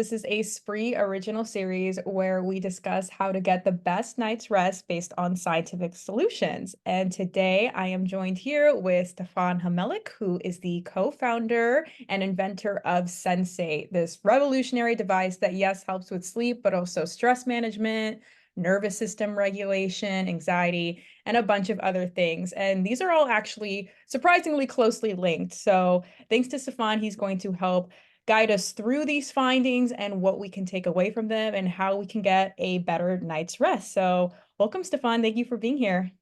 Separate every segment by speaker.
Speaker 1: This is a Spree original series where we discuss how to get the best night's rest based on scientific solutions. And today I am joined here with Stefan Hamelik, who is the co-founder and inventor of Sensate, this revolutionary device that, yes, helps with sleep, but also stress management, nervous system regulation, anxiety, and a bunch of other things. And these are all actually surprisingly closely linked. So thanks to Stefan, he's going to help guide us through these findings and what we can take away from them and how we can get a better night's rest. So welcome, Stefan. Thank you for being here.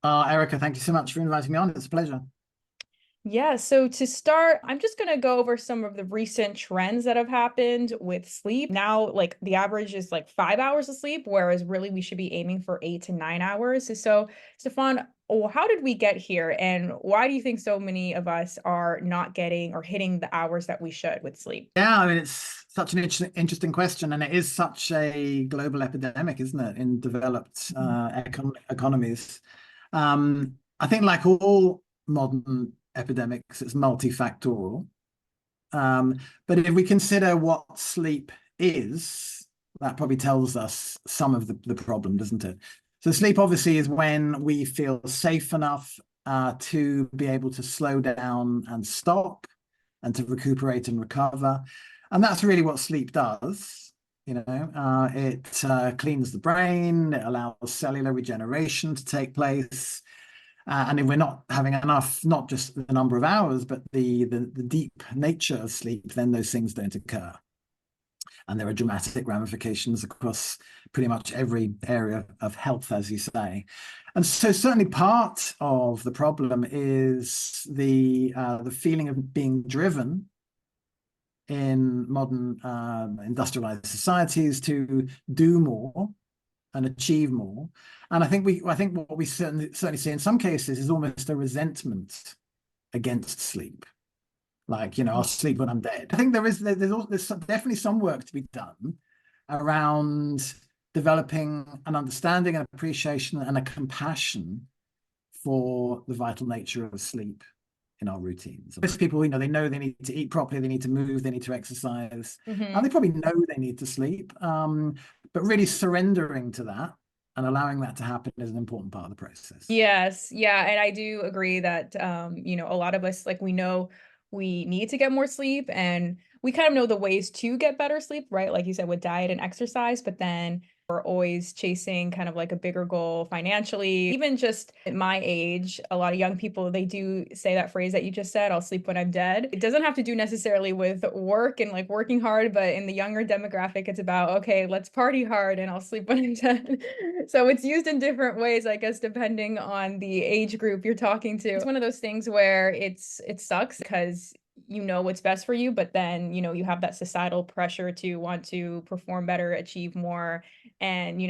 Speaker 2: Erica, thank you so much for inviting me on. It's a pleasure.
Speaker 1: Yeah, so to start, I'm just going to go over some of the recent trends that have happened with sleep. Now, like the average is like 5 hours of sleep, whereas really we should be aiming for 8 to 9 hours. So, Stefan, how did we get here? And why do you think so many of us are not getting or hitting the hours that we should with sleep?
Speaker 2: Yeah, I mean, it's such an interesting question, and it is such a global epidemic, isn't it, in developed economies. I think, like all modern epidemics, it's multifactorial. But if we consider what sleep is, that probably tells us some of the problem, doesn't it? So sleep obviously is when we feel safe enough to be able to slow down and stop and to recuperate and recover. And that's really what sleep does. It cleans the brain, it allows cellular regeneration to take place. And if we're not having enough, not just the number of hours, but the deep nature of sleep, then those things don't occur. And there are dramatic ramifications across pretty much every area of health, as you say. And so certainly part of the problem is the feeling of being driven in modern industrialized societies to do more and achieve more. And I think what we certainly see in some cases is almost a resentment against sleep. Like, I'll sleep when I'm dead. I think there's definitely some work to be done around developing an understanding, an appreciation, and a compassion for the vital nature of sleep in our routines. Most people, they know they need to eat properly, they need to move, they need to exercise, and they probably know they need to sleep. But really surrendering to that and allowing that to happen is an important part of the process.
Speaker 1: Yes, yeah, and I do agree that a lot of us we know we need to get more sleep and we kind of know the ways to get better sleep, right? Like you said, with diet and exercise, but then we're always chasing kind of like a bigger goal financially. Even just at my age, a lot of young people, they do say that phrase that you just said, I'll sleep when I'm dead. It doesn't have to do necessarily with work and like working hard, but in the younger demographic, it's about, okay, let's party hard and I'll sleep when I'm dead. So it's used in different ways, I guess, depending on the age group you're talking to. It's one of those things where it sucks because you know what's best for you, but then, you have that societal pressure to want to perform better, achieve more, and,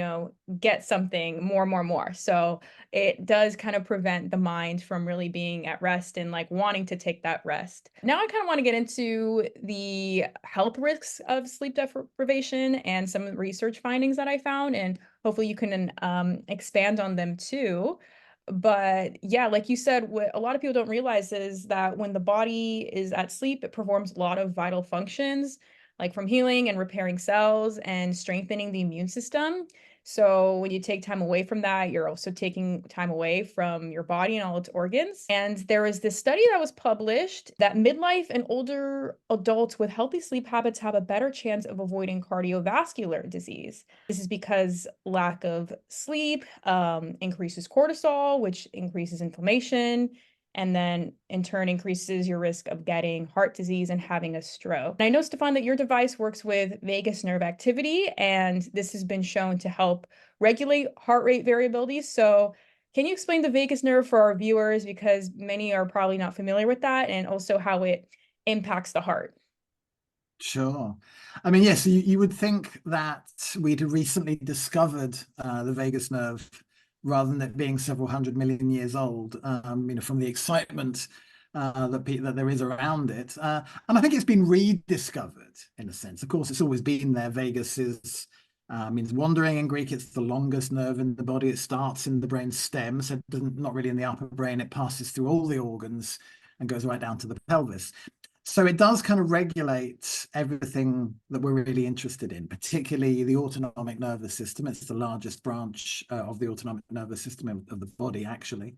Speaker 1: get something more. So it does kind of prevent the mind from really being at rest and like wanting to take that rest. Now I kind of want to get into the health risks of sleep deprivation and some research findings that I found, and hopefully you can expand on them too. But yeah, like you said, what a lot of people don't realize is that when the body is at sleep, it performs a lot of vital functions, like from healing and repairing cells and strengthening the immune system. So when you take time away from that, you're also taking time away from your body and all its organs. And there was this study that was published that midlife and older adults with healthy sleep habits have a better chance of avoiding cardiovascular disease. This is because lack of sleep increases cortisol, which increases inflammation, and then in turn increases your risk of getting heart disease and having a stroke. And I know, Stefan, that your device works with vagus nerve activity, and this has been shown to help regulate heart rate variability. So can you explain the vagus nerve for our viewers, because many are probably not familiar with that, and also how it impacts the heart?
Speaker 2: Sure. I mean, yes, you would think that we'd recently discovered the vagus nerve rather than it being several 100 million years old, from the excitement that there is around it. And I think it's been rediscovered in a sense. Of course, it's always been there. Vagus means wandering in Greek. It's the longest nerve in the body. It starts in the brain stem, so it doesn't, not really in the upper brain. It passes through all the organs and goes right down to the pelvis. So it does kind of regulate everything that we're really interested in, particularly the autonomic nervous system. It's the largest branch of the autonomic nervous system of the body, actually.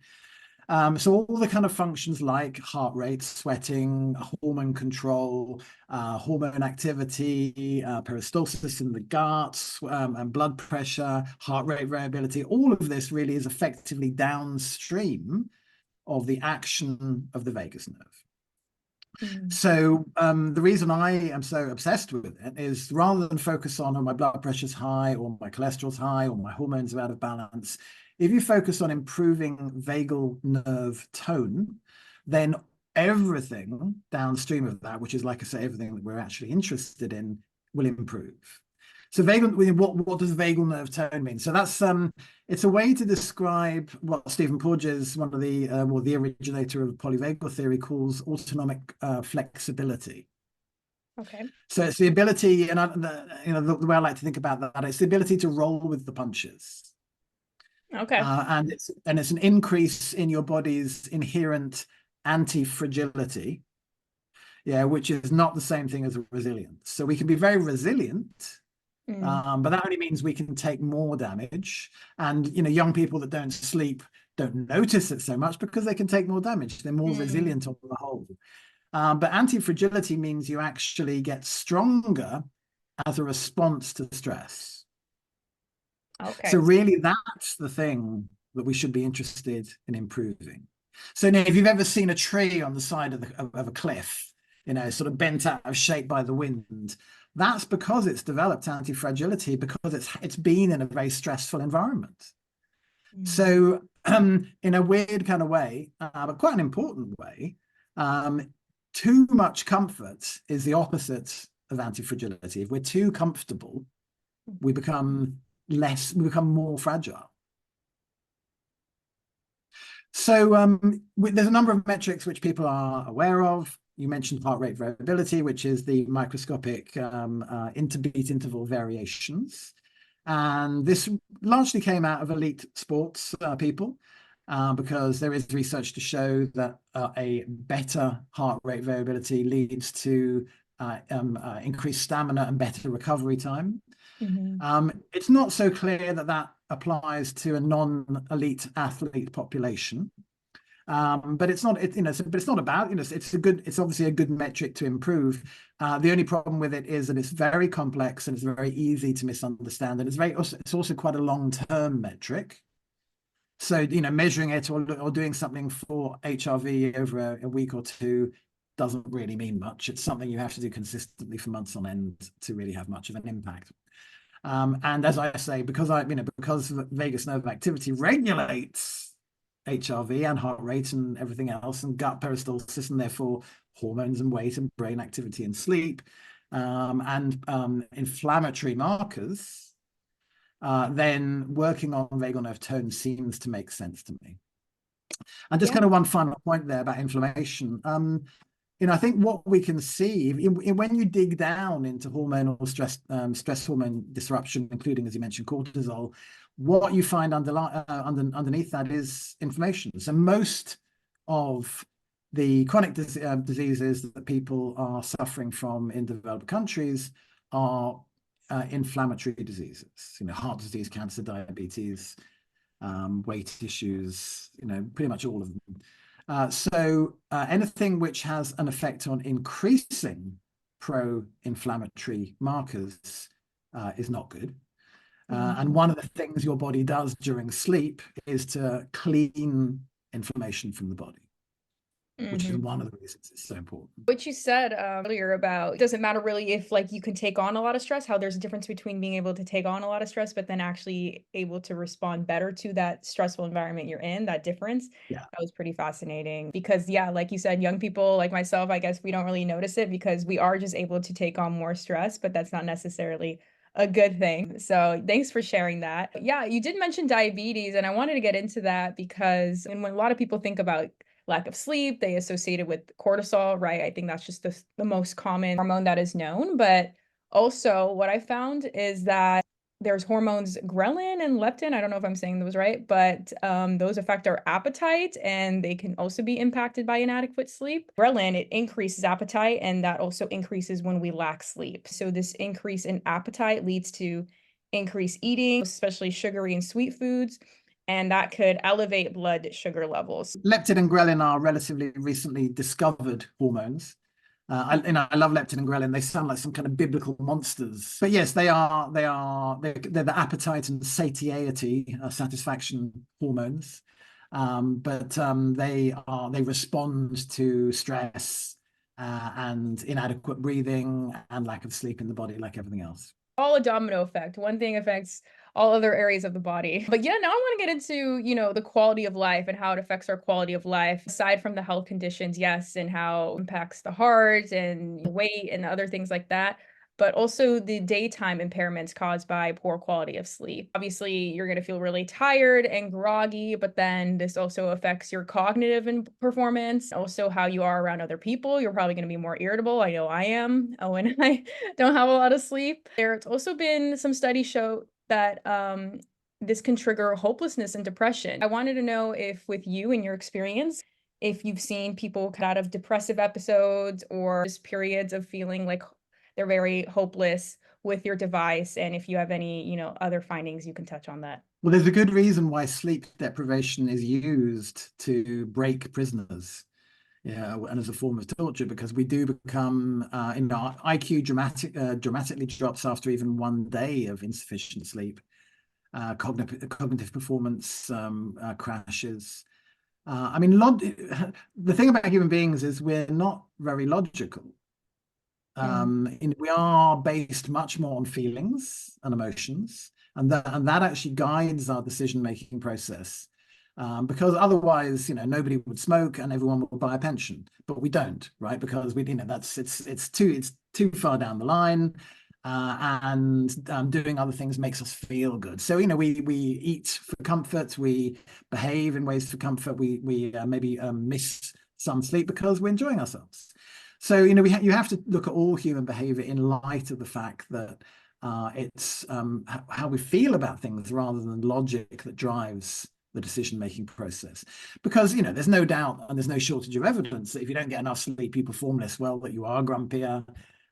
Speaker 2: So all the kind of functions like heart rate, sweating, hormone control, hormone activity, peristalsis in the gut, and blood pressure, heart rate variability, all of this really is effectively downstream of the action of the vagus nerve.
Speaker 1: Mm.
Speaker 2: So the reason I am so obsessed with it is rather than focus on my blood pressure's high or my cholesterol's high or my hormones are out of balance, if you focus on improving vagal nerve tone, then everything downstream of that, which is, like I say, everything that we're actually interested in, will improve. So vagal, what does vagal nerve tone mean? So that's it's a way to describe what Stephen Porges, one of the the originator of polyvagal theory, calls autonomic flexibility.
Speaker 1: Okay.
Speaker 2: So it's the ability, and the way I like to think about that, it's the ability to roll with the punches,
Speaker 1: Okay.
Speaker 2: and it's an increase in your body's inherent anti-fragility, yeah, which is not the same thing as resilience. So we can be very resilient.
Speaker 1: Mm.
Speaker 2: But that only means we can take more damage. And, young people that don't sleep don't notice it so much because they can take more damage. They're more
Speaker 1: Mm.
Speaker 2: resilient on the whole. But anti-fragility means you actually get stronger as a response to stress. So
Speaker 1: Okay.
Speaker 2: really, that's the thing that we should be interested in improving. So now, if you've ever seen a tree on the side of a cliff, sort of bent out of shape by the wind, that's because it's developed anti-fragility because it's been in a very stressful environment.
Speaker 1: Mm.
Speaker 2: So in a weird kind of way, but quite an important way, too much comfort is the opposite of anti-fragility. If we're too comfortable, we become more fragile. So there's a number of metrics which people are aware of. You mentioned heart rate variability, which is the microscopic interbeat interval variations. And this largely came out of elite sports people because there is research to show that a better heart rate variability leads to increased stamina and better recovery time.
Speaker 1: Mhm.
Speaker 2: It's not so clear that that applies to a non-elite athlete population. But it's not, but it's not about, it's obviously a good metric to improve. The only problem with it is that it's very complex and it's very easy to misunderstand. And it's also quite a long-term metric. So, measuring it or doing something for HRV over a week or two doesn't really mean much. It's something you have to do consistently for months on end to really have much of an impact. And as I say, because vagus nerve activity regulates HRV and heart rate and everything else, and gut peristalsis, and therefore hormones and weight and brain activity and sleep, and inflammatory markers, then working on vagal nerve tone seems to make sense to me. And just
Speaker 1: Yeah.
Speaker 2: kind of one final point there about inflammation. I think what we can see when you dig down into hormonal stress hormone disruption, including, as you mentioned, cortisol, what you find underneath that is inflammation. So most of the chronic diseases that people are suffering from in developed countries are inflammatory diseases. Heart disease, cancer, diabetes, weight issues, pretty much all of them. So anything which has an effect on increasing pro-inflammatory markers is not good. And
Speaker 1: Mhm.
Speaker 2: one of the things your body does during sleep is to clean inflammation from the body, which is
Speaker 1: Mhm.
Speaker 2: one of the reasons it's so important.
Speaker 1: What you said earlier about it doesn't matter really if like you can take on a lot of stress, how there's a difference between being able to take on a lot of stress, but then actually able to respond better to that stressful environment you're in, that difference.
Speaker 2: Yeah.
Speaker 1: That was pretty fascinating because, yeah, like you said, young people like myself, I guess we don't really notice it because we are just able to take on more stress, but that's not necessarily a good thing. So thanks for sharing that. Yeah, you did mention diabetes, and I wanted to get into that because when a lot of people think about lack of sleep, they associate it with cortisol, right? I think that's just the most common hormone that is known. But also, what I found is that there's hormones ghrelin and leptin. I don't know if I'm saying those right, but those affect our appetite and they can also be impacted by inadequate sleep. Ghrelin, it increases appetite and that also increases when we lack sleep. So this increase in appetite leads to increased eating, especially sugary and sweet foods, and that could elevate blood sugar levels.
Speaker 2: Leptin and ghrelin are relatively recently discovered hormones. I love leptin and ghrelin. They sound like some kind of biblical monsters. But yes, they're the appetite and satiety, satisfaction hormones. They respond to stress and inadequate breathing and lack of sleep in the body, like everything else.
Speaker 1: All a domino effect. One thing affects all other areas of the body. But yeah, now I want to get into, the quality of life and how it affects our quality of life, aside from the health conditions, yes, and how it impacts the heart and weight and other things like that, but also the daytime impairments caused by poor quality of sleep. Obviously, you're going to feel really tired and groggy, but then this also affects your cognitive and performance, also how you are around other people. You're probably going to be more irritable. I know I am when I don't have a lot of sleep. There's also been some studies show that this can trigger hopelessness and depression. I wanted to know if, with you and your experience, if you've seen people come out of depressive episodes or just periods of feeling like they're very hopeless with your device, and if you have any, other findings, you can touch on that.
Speaker 2: Well, there's a good reason why sleep deprivation is used to break prisoners. Yeah, and as a form of torture, because we do become, our IQ dramatically drops after even one day of insufficient sleep. Cognitive performance crashes. The thing about human beings is we're not very logical. We are based much more on feelings and emotions, and that actually guides our decision-making process. Because otherwise, nobody would smoke and everyone would buy a pension, but we don't, right? Because it's too far down the line, and doing other things makes us feel good. So we eat for comfort, we behave in ways for comfort, we maybe miss some sleep because we're enjoying ourselves. So you have to look at all human behavior in light of the fact that it's how we feel about things rather than logic that drives the decision-making process. Because there's no doubt and there's no shortage of evidence that if you don't get enough sleep, you perform less well, that you are grumpier,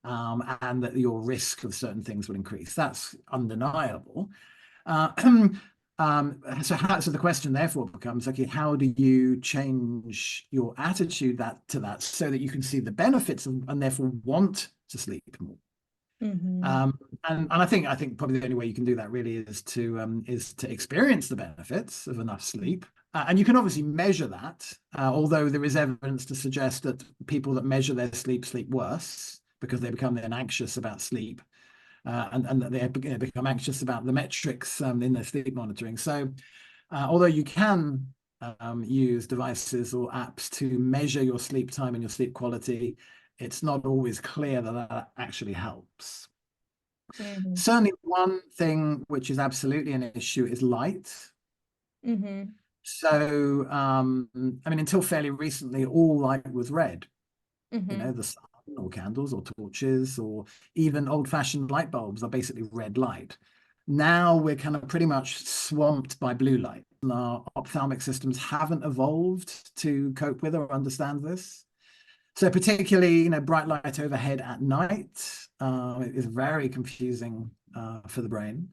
Speaker 2: and that your risk of certain things will increase. That's undeniable. So the question therefore becomes, okay, how do you change your attitude to that so that you can see the benefits and therefore want to sleep more? And I think probably the only way you can do that really is to experience the benefits of enough sleep. And you can obviously measure that, although there is evidence to suggest that people that measure their sleep worse because they become then anxious about sleep. And that they become anxious about the metrics in their sleep monitoring. So although you can use devices or apps to measure your sleep time and your sleep quality, it's not always clear that actually helps. Certainly one thing which is absolutely an issue is light. So, until fairly recently, all light was red. The sun or candles or torches or even old-fashioned light bulbs are basically red light. Now we're kind of pretty much swamped by blue light. And our ophthalmic systems haven't evolved to cope with or understand this. So particularly, bright light overhead at night is very confusing for the brain.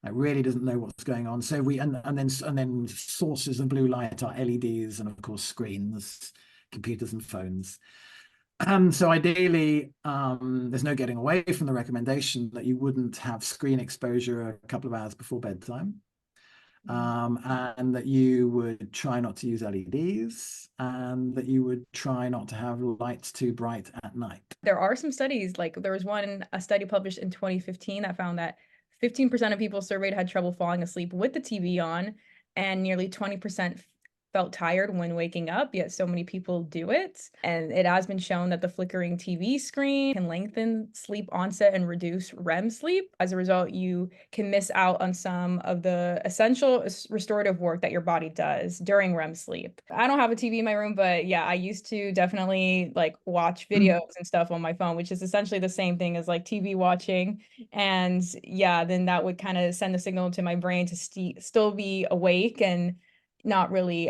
Speaker 2: It really doesn't know what's going on. So then sources of blue light are LEDs and of course screens, computers and phones. So ideally, there's no getting away from the recommendation that you wouldn't have screen exposure a couple of hours before bedtime, and that you would try not to use LEDs, and that you would try not to have lights too bright at night.
Speaker 1: There are some studies, like there was a study published in 2015 that found that 15% of people surveyed had trouble falling asleep with the TV on, and nearly 20% felt tired when waking up, yet so many people do it. And it has been shown that the flickering TV screen can lengthen sleep onset and reduce REM sleep. As a result, you can miss out on some of the essential restorative work that your body does during REM sleep. I don't have a TV in my room, but yeah, I used to definitely like watch videos and stuff on my phone, which is essentially the same thing as like TV watching. And yeah, then that would kind of send a signal to my brain to still be awake and not really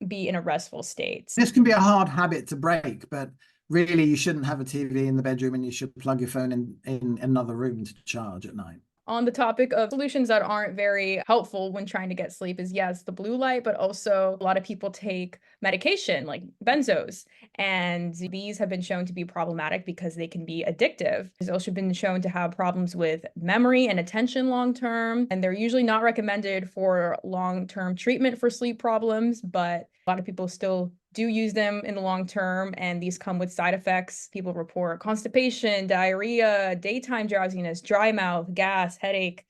Speaker 1: be in a restful state.
Speaker 2: This can be a hard habit to break, but really you shouldn't have a TV in the bedroom, and you should plug your phone in another room to charge at night.
Speaker 1: On the topic of solutions that aren't very helpful when trying to get sleep is yes, the blue light, but also a lot of people take medication like benzos. And these have been shown to be problematic because they can be addictive. It's also been shown to have problems with memory and attention long term. And they're usually not recommended for long term treatment for sleep problems, but a lot of people still do use them in the long term, and these come with side effects. People report constipation, diarrhea, daytime drowsiness, dry mouth, gas, headache,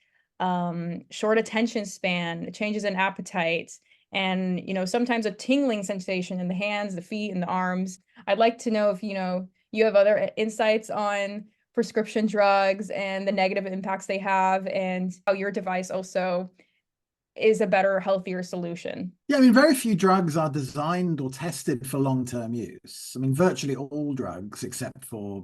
Speaker 1: short attention span, changes in appetite, and sometimes a tingling sensation in the hands, the feet, and the arms. I'd like to know if you have other insights on prescription drugs and the negative impacts they have, and how your device also is a better, healthier solution.
Speaker 2: Yeah, I mean, very few drugs are designed or tested for long-term use. I mean, virtually all drugs, except for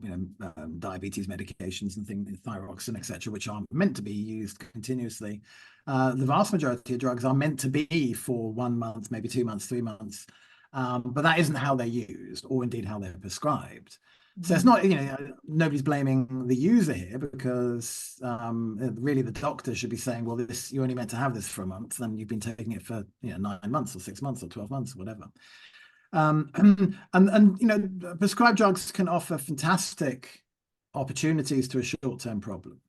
Speaker 2: diabetes medications and things, thyroxine, etc., which aren't meant to be used continuously. The vast majority of drugs are meant to be for 1 month, maybe 2 months, 3 months, but that isn't how they're used, or indeed how they're prescribed. So it's not, nobody's blaming the user here, because really the doctor should be saying, well, this, you're only meant to have this for a month, and you've been taking it for 9 months or 6 months or 12 months or whatever. And prescribed drugs can offer fantastic opportunities to a short-term problem,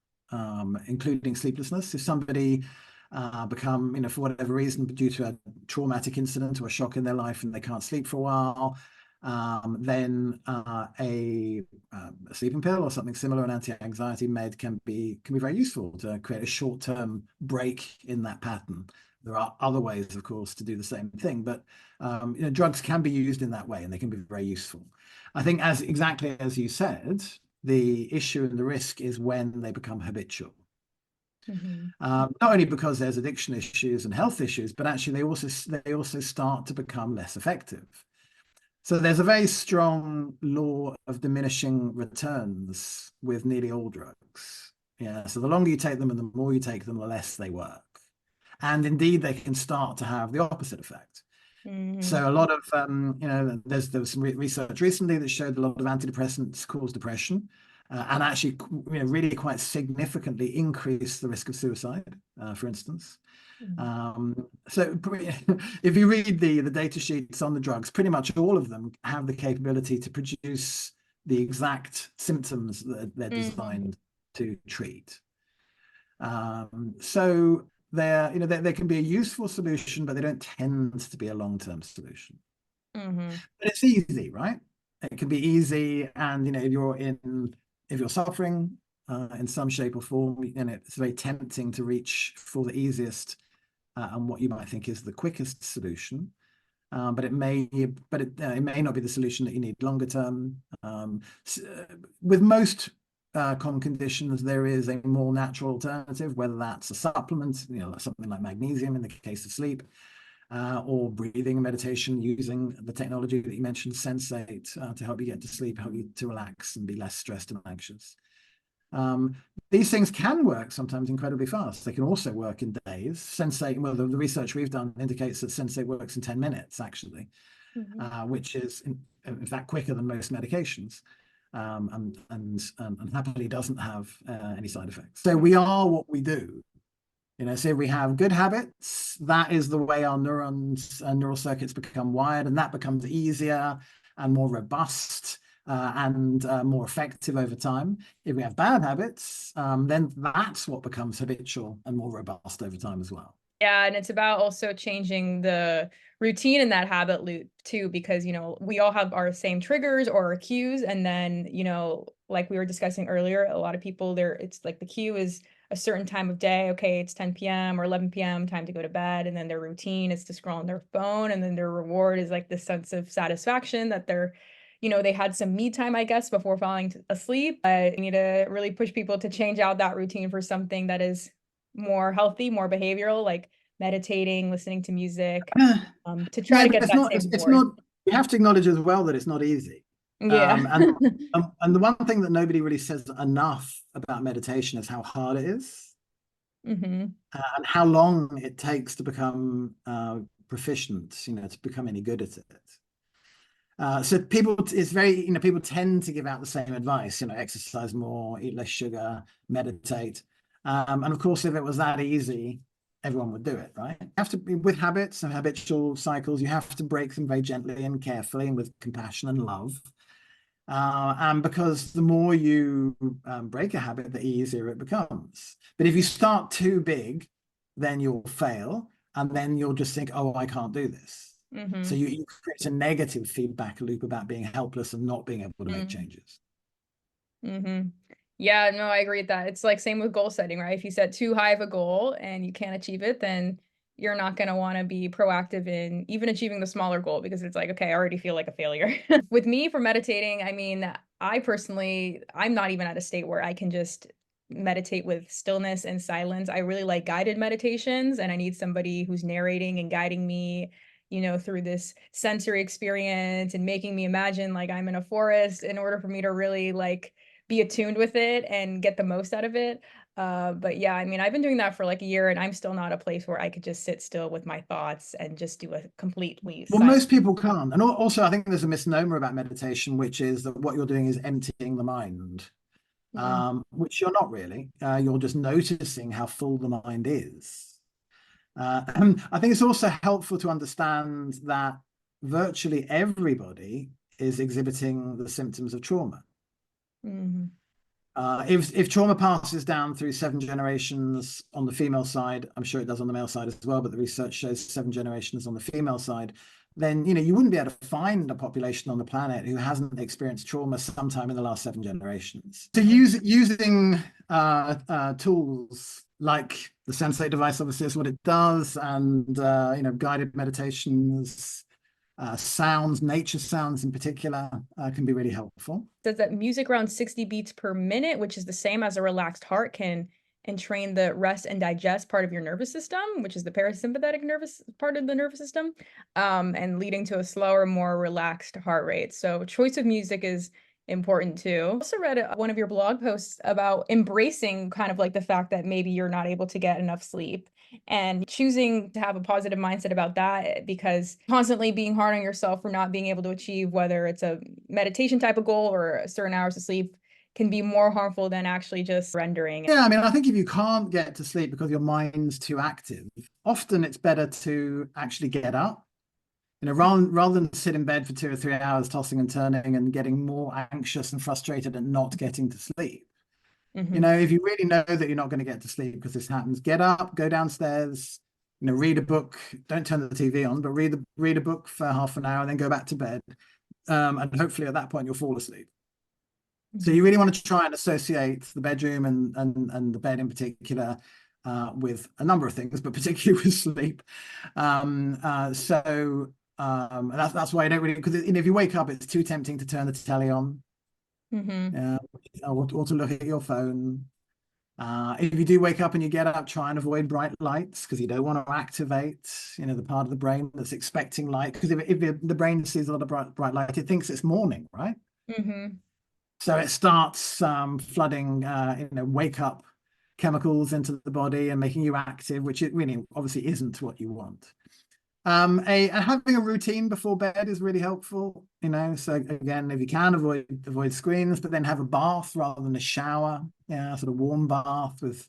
Speaker 2: including sleeplessness. If somebody for whatever reason, due to a traumatic incident or a shock in their life, and they can't sleep for a while, then a sleeping pill or something similar, an anti-anxiety med, can be very useful to create a short-term break in that pattern. There are other ways, of course, to do the same thing, but drugs can be used in that way, and they can be very useful. I think, exactly as you said, the issue and the risk is when they become habitual. Not only because there's addiction issues and health issues, but actually they also start to become less effective. So there's a very strong law of diminishing returns with nearly all drugs. Yeah, so the longer you take them and the more you take them, the less they work. And indeed, they can start to have the opposite effect. So a lot of, there was some research recently that showed a lot of antidepressants cause depression, and actually, really quite significantly increase the risk of suicide, for instance. So if you read the data sheets on the drugs, pretty much all of them have the capability to produce the exact symptoms that they're designed to treat. So they can be a useful solution, but they don't tend to be a long-term solution. But it's easy, right? It can be easy, and if you're suffering in some shape or form, it's very tempting to reach for the easiest and what you might think is the quickest solution. But it may not be the solution that you need longer term. With most common conditions, there is a more natural alternative, whether that's a supplement, something like magnesium in the case of sleep, or breathing and meditation using the technology that you mentioned, Sensate, to help you get to sleep, help you to relax and be less stressed and anxious. These things can work sometimes incredibly fast. They can also work in days. Sensate, well, the research we've done indicates that Sensate works in 10 minutes, actually, which is in fact quicker than most medications, and happily doesn't have any side effects. So we are what we do. So if we have good habits, that is the way our neurons and neural circuits become wired, and that becomes easier and more robust and more effective over time. If we have bad habits, then that's what becomes habitual and more robust over time as well.
Speaker 1: Yeah, and it's about also changing the routine in that habit loop too, because we all have our same triggers or our cues, and then like we were discussing earlier, a lot of people it's like the cue is a certain time of day. Okay, it's 10 p.m. or 11 p.m., time to go to bed. And then their routine is to scroll on their phone. And then their reward is like this sense of satisfaction that they're, they had some me time, I guess, before falling asleep. I need to really push people to change out that routine for something that is more healthy, more behavioral, like meditating, listening to music, to try
Speaker 2: Yeah,
Speaker 1: to
Speaker 2: but
Speaker 1: get
Speaker 2: it's
Speaker 1: that
Speaker 2: not.
Speaker 1: same
Speaker 2: It's
Speaker 1: reward.
Speaker 2: not. You have to acknowledge as well that it's not easy.
Speaker 1: Yeah.
Speaker 2: And the one thing that nobody really says enough about meditation is how hard it is,
Speaker 1: Hmm.
Speaker 2: and how long it takes to become proficient. To become any good at it. So people, it's very, people tend to give out the same advice. Exercise more, eat less sugar, meditate. And of course, if it was that easy, everyone would do it, right? You have to be with habits and habitual cycles. You have to break them very gently and carefully and with compassion and love. And because the more you break a habit, the easier it becomes. But if you start too big, then you'll fail, and then you'll just think, "Oh, I can't do this." So
Speaker 1: Hmm.
Speaker 2: you create a negative feedback loop about being helpless and not being able to make
Speaker 1: Hmm.
Speaker 2: changes.
Speaker 1: Hmm. Yeah, no, I agree with that. It's like same with goal setting, right? If you set too high of a goal and you can't achieve it, then you're not going to want to be proactive in even achieving the smaller goal because it's like, okay, I already feel like a failure. With me for meditating, I mean, I'm not even at a state where I can just meditate with stillness and silence. I really like guided meditations, and I need somebody who's narrating and guiding me, through this sensory experience and making me imagine like I'm in a forest in order for me to really like be attuned with it and get the most out of it. But yeah, I mean, I've been doing that for like a year and I'm still not a place where I could just sit still with my thoughts and just do a completely
Speaker 2: Well,
Speaker 1: silent.
Speaker 2: most people can't. And also, I think there's a misnomer about meditation, which is that what you're doing is emptying the mind,
Speaker 1: Mm,
Speaker 2: which you're not really. You're just noticing how full the mind is. I think it's also helpful to understand that virtually everybody is exhibiting the symptoms of trauma.
Speaker 1: mhm,
Speaker 2: If trauma passes down through 7 generations on the female side, I'm sure it does on the male side as well, but the research shows 7 generations on the female side, then you wouldn't be able to find a population on the planet who hasn't experienced trauma sometime in the last 7 generations. So using tools like the Sensate device obviously is what it does, and guided meditations, sounds, nature sounds in particular, can be really helpful.
Speaker 1: says that music around 60 beats per minute, which is the same as a relaxed heart, can entrain the rest and digest part of your nervous system, which is the parasympathetic nervous part of the nervous system, and leading to a slower, more relaxed heart rate. So choice of music is important too. I also read one of your blog posts about embracing kind of like the fact that maybe you're not able to get enough sleep and choosing to have a positive mindset about that, because constantly being hard on yourself for not being able to achieve whether it's a meditation type of goal or certain hours of sleep can be more harmful than actually just rendering.
Speaker 2: Yeah, I mean, I think if you can't get to sleep because your mind's too active, often it's better to actually get up. Rather than sit in bed for 2 or 3 hours, tossing and turning and getting more anxious and frustrated and not getting to sleep.
Speaker 1: Hmm.
Speaker 2: If you really know that you're not going to get to sleep because this happens, get up, go downstairs, read a book. Don't turn the TV on, but read a book for half an hour and then go back to bed. And hopefully at that point you'll fall asleep. So
Speaker 1: Hmm.
Speaker 2: you really want to try and associate the bedroom and the bed in particular with a number of things, but particularly with sleep. That's why I don't really, because if you wake up, it's too tempting to turn the telly on,
Speaker 1: Hmm.
Speaker 2: or to look at your phone. If you do wake up and you get up, try and avoid bright lights because you don't want to activate, the part of the brain that's expecting light. Because if the brain sees a lot of bright light, it thinks it's morning, right?
Speaker 1: Hmm.
Speaker 2: So it starts flooding, wake up chemicals into the body and making you active, which it really obviously isn't what you want. Having a routine before bed is really helpful. So again, if you can avoid screens, but then have a bath rather than a shower. Yeah, sort of warm bath with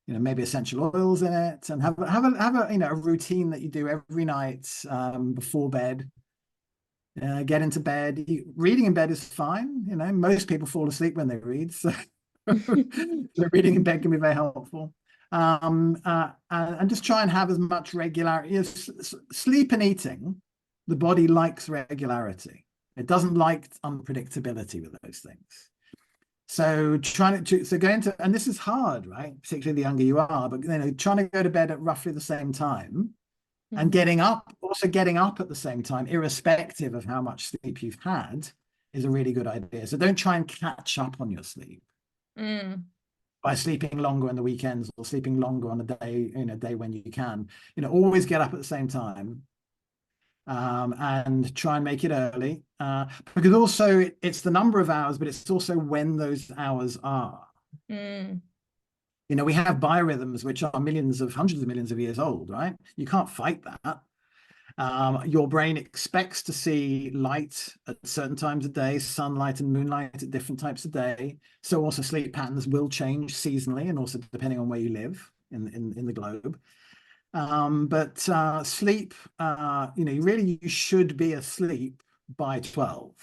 Speaker 2: maybe essential oils in it, and have a routine that you do every night before bed. Get into bed. Reading in bed is fine. Most people fall asleep when they read, so reading in bed can be very helpful. And just try and have as much regularity. Sleep and eating, the body likes regularity. It doesn't like unpredictability with those things. So going to, and this is hard, right? Particularly the younger you are, but trying to go to bed at roughly the same time and
Speaker 1: Mhm.
Speaker 2: getting up at the same time, irrespective of how much sleep you've had, is a really good idea. So don't try and catch up on your sleep
Speaker 1: Mm.
Speaker 2: by sleeping longer on the weekends or sleeping longer on a day when you can. Always get up at the same time, and try and make it early, because also it's the number of hours, but it's also when those hours are.
Speaker 1: Mm.
Speaker 2: We have biorhythms which are hundreds of millions of years old, right? You can't fight that. Your brain expects to see light at certain times of day, sunlight and moonlight at different types of day. So also sleep patterns will change seasonally and also depending on where you live in the globe. But sleep, you should be asleep by 12.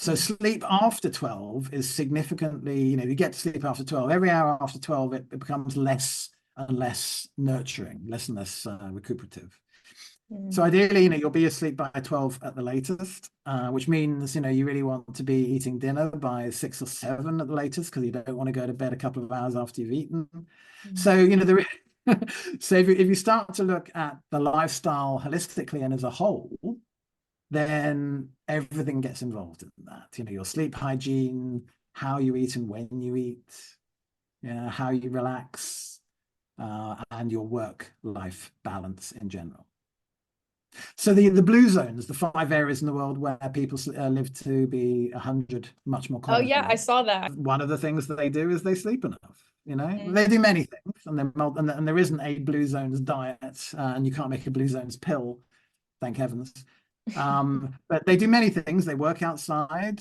Speaker 2: So
Speaker 1: Mm.
Speaker 2: sleep after 12 is significantly, you get to sleep after 12. Every hour after 12, it becomes less and less nurturing, less and less recuperative. So
Speaker 1: Mm.
Speaker 2: ideally, you'll be asleep by 12 at the latest, which means, you really want to be eating dinner by 6 or 7 at the latest because you don't want to go to bed a couple of hours after you've eaten.
Speaker 1: Mm.
Speaker 2: So, so if you start to look at the lifestyle holistically and as a whole, then everything gets involved in that. Your sleep hygiene, how you eat and when you eat, how you relax, and your work-life balance in general. So the blue zones, the 5 areas in the world where people live to be 100 much more
Speaker 1: Oh yeah, I
Speaker 2: commonly.
Speaker 1: saw that.
Speaker 2: One of the things that they do is they sleep enough.
Speaker 1: Mm.
Speaker 2: They do many things, and there isn't a blue zones diet, and you can't make a blue zones pill, thank heavens. But they do many things. They work outside,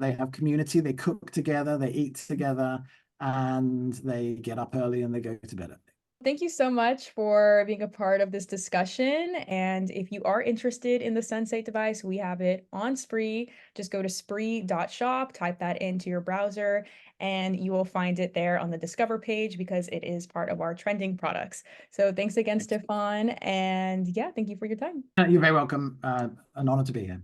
Speaker 2: they have community, they cook together, they eat together, and they get up early and they go to bed early.
Speaker 1: Thank you so much for being a part of this discussion. And if you are interested in the Sensate device, we have it on Spree. Just go to spree.shop, type that into your browser, and you will find it there on the Discover page because it is part of our trending products. So thanks again, Stefan. And yeah, thank you for your time.
Speaker 2: You're very welcome. An honor to be here.